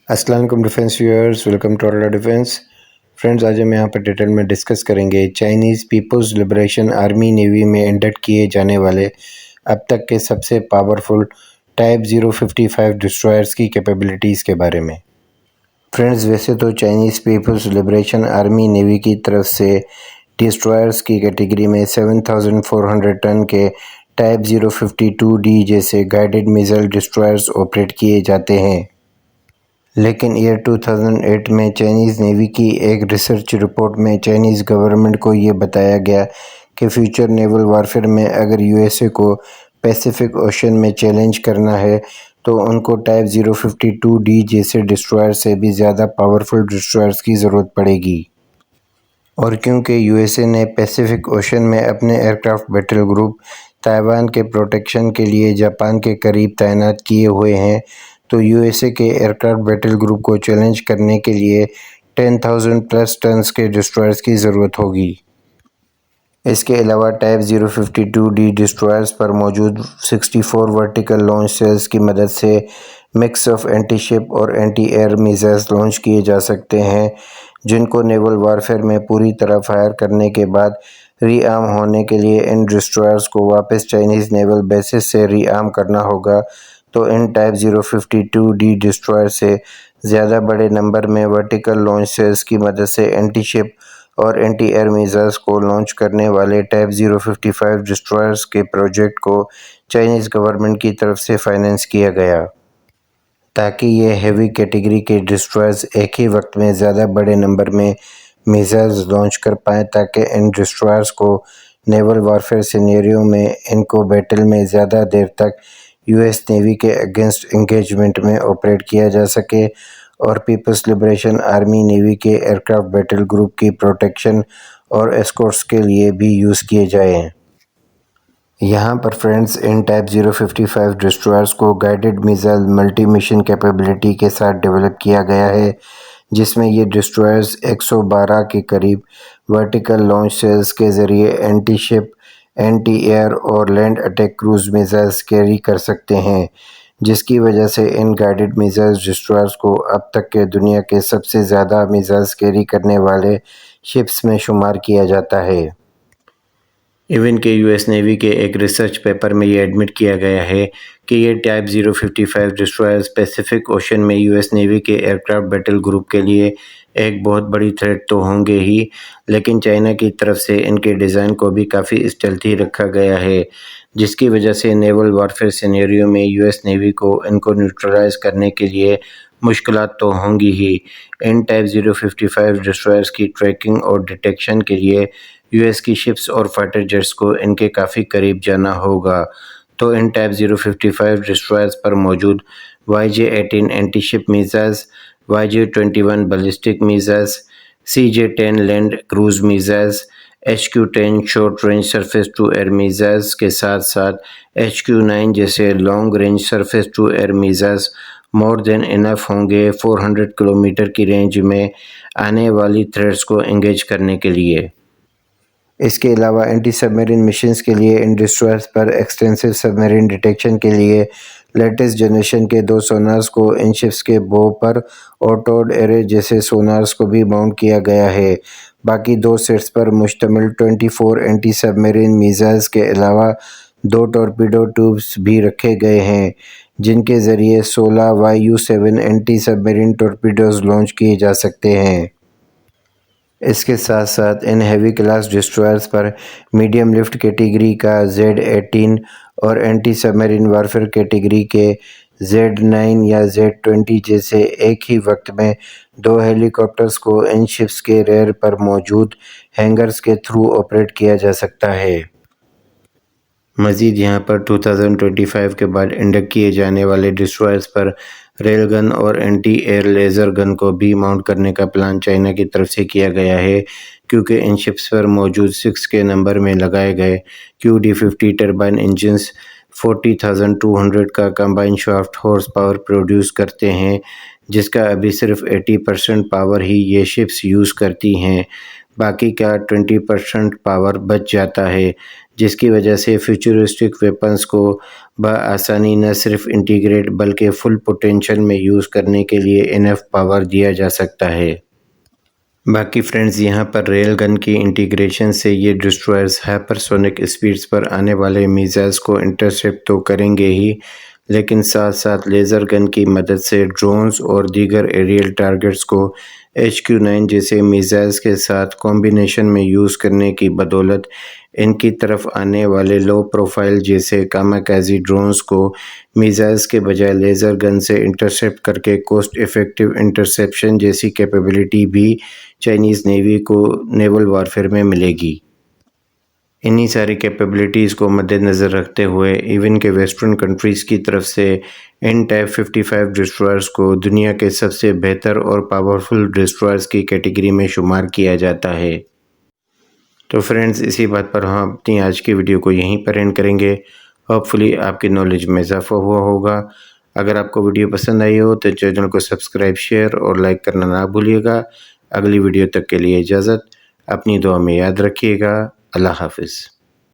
السلام علیکم defence viewers, welcome to اورلا ڈیفینس فرینڈز۔ آج ہم یہاں پر ڈیٹیل میں ڈسکس کریں گے Chinese People's Liberation Army Navy میں انڈکٹ کیے جانے والے اب تک کے سب سے پاورفل ٹائپ 055 ڈسٹرائرز کی کیپیبلٹیز کے بارے میں۔ فرینڈز، ویسے تو Chinese People's Liberation Army navy کی طرف سے ڈسٹرائرز کی کیٹیگری میں 7400 ٹن کے ٹائپ 052D جیسے گائیڈڈ میزائل ڈسٹرائرز آپریٹ کیے جاتے ہیں، لیکن ایئر 2008 میں چائنیز نیوی کی ایک ریسرچ رپورٹ میں چائنیز گورنمنٹ کو یہ بتایا گیا کہ فیوچر نیول وارفیئر میں اگر USA کو پیسیفک اوشن میں چیلنج کرنا ہے تو ان کو ٹائپ 052D جیسے ڈسٹرائر سے بھی زیادہ پاورفل ڈسٹرائرز کی ضرورت پڑے گی، اور کیونکہ USA نے پیسیفک اوشن میں اپنے ایئرکرافٹ بیٹل گروپ تائیوان کے پروٹیکشن کے لیے جاپان کے قریب تعینات کیے ہوئے ہیں، تو USA کے ایئرکرافٹ بیٹل گروپ کو چیلنج کرنے کے لیے 10,000 پلس ٹنز کے ڈسٹرائرز کی ضرورت ہوگی۔ اس کے علاوہ ٹائپ 052D ڈسٹرائرز پر موجود 64 ورٹیکل لانچ سیلز کی مدد سے مکس آف اینٹی شپ اور اینٹی ایئر میزائلز لانچ کیے جا سکتے ہیں، جن کو نیول وارفیئر میں پوری طرح فائر کرنے کے بعد ری آرم ہونے کے لیے ان ڈسٹرائرز کو واپس چائنیز نیول بیسز سے ری آرم کرنا ہوگا۔ تو ان ٹائپ 052D ڈسٹرائر سے زیادہ بڑے نمبر میں ورٹیکل لانچ سیلز کی مدد سے اینٹی شپ اور اینٹی ایئر میزائلز کو لانچ کرنے والے ٹائپ 055 ڈسٹرائرز کے پروجیکٹ کو چائنیز گورنمنٹ کی طرف سے فائنانس کیا گیا، تاکہ یہ ہیوی کیٹیگری کے ڈسٹرائرز ایک ہی وقت میں زیادہ بڑے نمبر میں میزائلز لانچ کر پائیں، تاکہ ان ڈسٹرائرز کو نیول وارفیئر سینیریو میں ان کو بیٹل میں زیادہ دیر تک US نیوی کے اگینسٹ انگیجمنٹ میں آپریٹ کیا جا سکے اور پیپلز لبریشن آرمی نیوی کے ایئرکرافٹ بیٹل گروپ کی پروٹیکشن اور اسکورٹس کے لیے بھی یوز کیے جائیں۔ یہاں پر فرینڈز، ان ٹائپ 055 ڈسٹرائرز کو guided missile multi mission capability کے ساتھ ڈیولپ کیا گیا ہے، جس میں یہ ڈسٹرائرز 112 کے قریب ورٹیکل لانچ سیلز کے ذریعے اینٹی شپ، اینٹی ایئر اور land attack cruise missiles carry کر سکتے ہیں، جس کی وجہ سے ان گائیڈڈ میزائل ڈسٹرائرز کو اب تک کے دنیا کے سب سے زیادہ میزائلز کیری کرنے والے شپس میں شمار کیا جاتا ہے۔ ایون کہ US نیوی کے ایک ریسرچ پیپر میں یہ ایڈمٹ کیا گیا ہے کہ یہ ٹائپ 055 ڈسٹرائرز پیسیفک اوشن میں US نیوی کے ایئرکرافٹ بیٹل گروپ کے لیے ایک بہت بڑی تھریٹ تو ہوں گے ہی، لیکن چائنا کی طرف سے ان کے ڈیزائن کو بھی کافی اسٹیلتھی رکھا گیا ہے، جس کی وجہ سے نیول وارفیئر سینیریو میں US نیوی کو ان کو نیوٹرلائز کرنے کے لیے مشکلات تو ہوں گی ہی۔ ان ٹائپ 055 ڈسٹرائرز کی ٹریکنگ اور ڈیٹیکشن کے لیے US کی شپس اور فائٹر جیٹس کو ان کے کافی قریب جانا ہوگا، تو ان ٹائپ 055 ڈسٹرائرز پر موجود YJ-18 anti ship missiles, YJ-21 ballistic missiles, CJ-10 land cruise missiles, HQ-10 short range surface to air missiles کے ساتھ ساتھ HQ-9 جیسے long range surface to air missiles more than enough ہوں گے 400 کلومیٹر کی رینج میں آنے والی تھریٹس کو انگیج کرنے کے لیے۔ اس کے علاوہ اینٹی سب میرین مشنز کے لیے ان ڈسٹرائرز پر ایکسٹینسو سب میرین ڈیٹیکشن کے لیے لیٹسٹ جنریشن کے 2 سونارز کو ان شپس کے بو پر اور ٹورڈ ایرے جیسے سونارز کو بھی ماؤنٹ کیا گیا ہے۔ باقی 2 سیٹس پر مشتمل 24 اینٹی سب میرین میزائلز کے علاوہ 2 ٹورپیڈو ٹیوبز بھی رکھے گئے ہیں، جن کے ذریعے 16 YU-7 اینٹی سب میرین ٹورپیڈوز لانچ کیے جا سکتے ہیں۔ اس کے ساتھ ساتھ ان ہیوی کلاس ڈسٹرائرز پر میڈیم لفٹ کیٹیگری کا Z-18 اور اینٹی سب میرین وارفیئر کیٹیگری کے Z-9 یا Z-20 جیسے ایک ہی وقت میں 2 ہیلی کاپٹرز کو ان شپس کے ریئر پر موجود ہینگرز کے تھرو آپریٹ کیا جا سکتا ہے۔ مزید یہاں پر 2025 کے بعد انڈکٹ کیے جانے والے ڈسٹرائرز پر ریل گن اور اینٹی ایئر لیزر گن کو بھی ماؤنٹ کرنے کا پلان چائنا کی طرف سے کیا گیا ہے، کیونکہ ان شپس پر موجود 6 کے نمبر میں لگائے گئے QD-50 ٹربائن انجنز 40,200 کا combine shaft horsepower produce کرتے ہیں، جس کا ابھی صرف 80% پاور ہی یہ شپس یوز کرتی ہیں۔ باقی کا 20% پاور بچ جاتا ہے، جس کی وجہ سے فیوچرسٹک ویپنز کو بآسانی نہ صرف انٹیگریٹ بلکہ فل پوٹینشل میں یوز کرنے کے لیے انف پاور دیا جا سکتا ہے۔ باقی فرینڈز، یہاں پر ریل گن کی انٹیگریشن سے یہ ڈسٹرائرز ہائپر سونک اسپیڈز پر آنے والے میزائلز کو انٹرسیپٹ تو کریں گے ہی، لیکن ساتھ ساتھ لیزر گن کی مدد سے ڈرونز اور دیگر ایریل ٹارگٹس کو HQ-9 جیسے میزائلز کے ساتھ کمبینیشن میں یوز کرنے کی بدولت ان کی طرف آنے والے لو پروفائل جیسے کاماکازی ڈرونز کو میزائلز کے بجائے لیزر گن سے انٹرسیپٹ کر کے کوسٹ ایفیکٹو انٹرسیپشن جیسی کیپیبلٹی بھی چائنیز نیوی کو نیول وارفیئر میں ملے گی۔ انہی ساری کیپیبلٹیز کو مد نظر رکھتے ہوئے ایون کہ ویسٹرن کنٹریز کی طرف سے ان ٹائپ 55 ڈسٹرائرز کو دنیا کے سب سے بہتر اور پاورفل ڈسٹرائرز کی کیٹیگری میں شمار کیا جاتا ہے۔ تو فرینڈز، اسی بات پر ہم اپنی آج کی ویڈیو کو یہیں پر اینڈ کریں گے۔ ہوپفلی آپ کی نالج میں اضافہ ہوا ہوگا۔ اگر آپ کو ویڈیو پسند آئی ہو تو چینل کو سبسکرائب، شیئر اور لائک کرنا نہ بھولیے گا۔ اگلی ویڈیو تک کے لیے اجازت، اپنی دعا میں یاد رکھیے گا۔ اللہ حافظ۔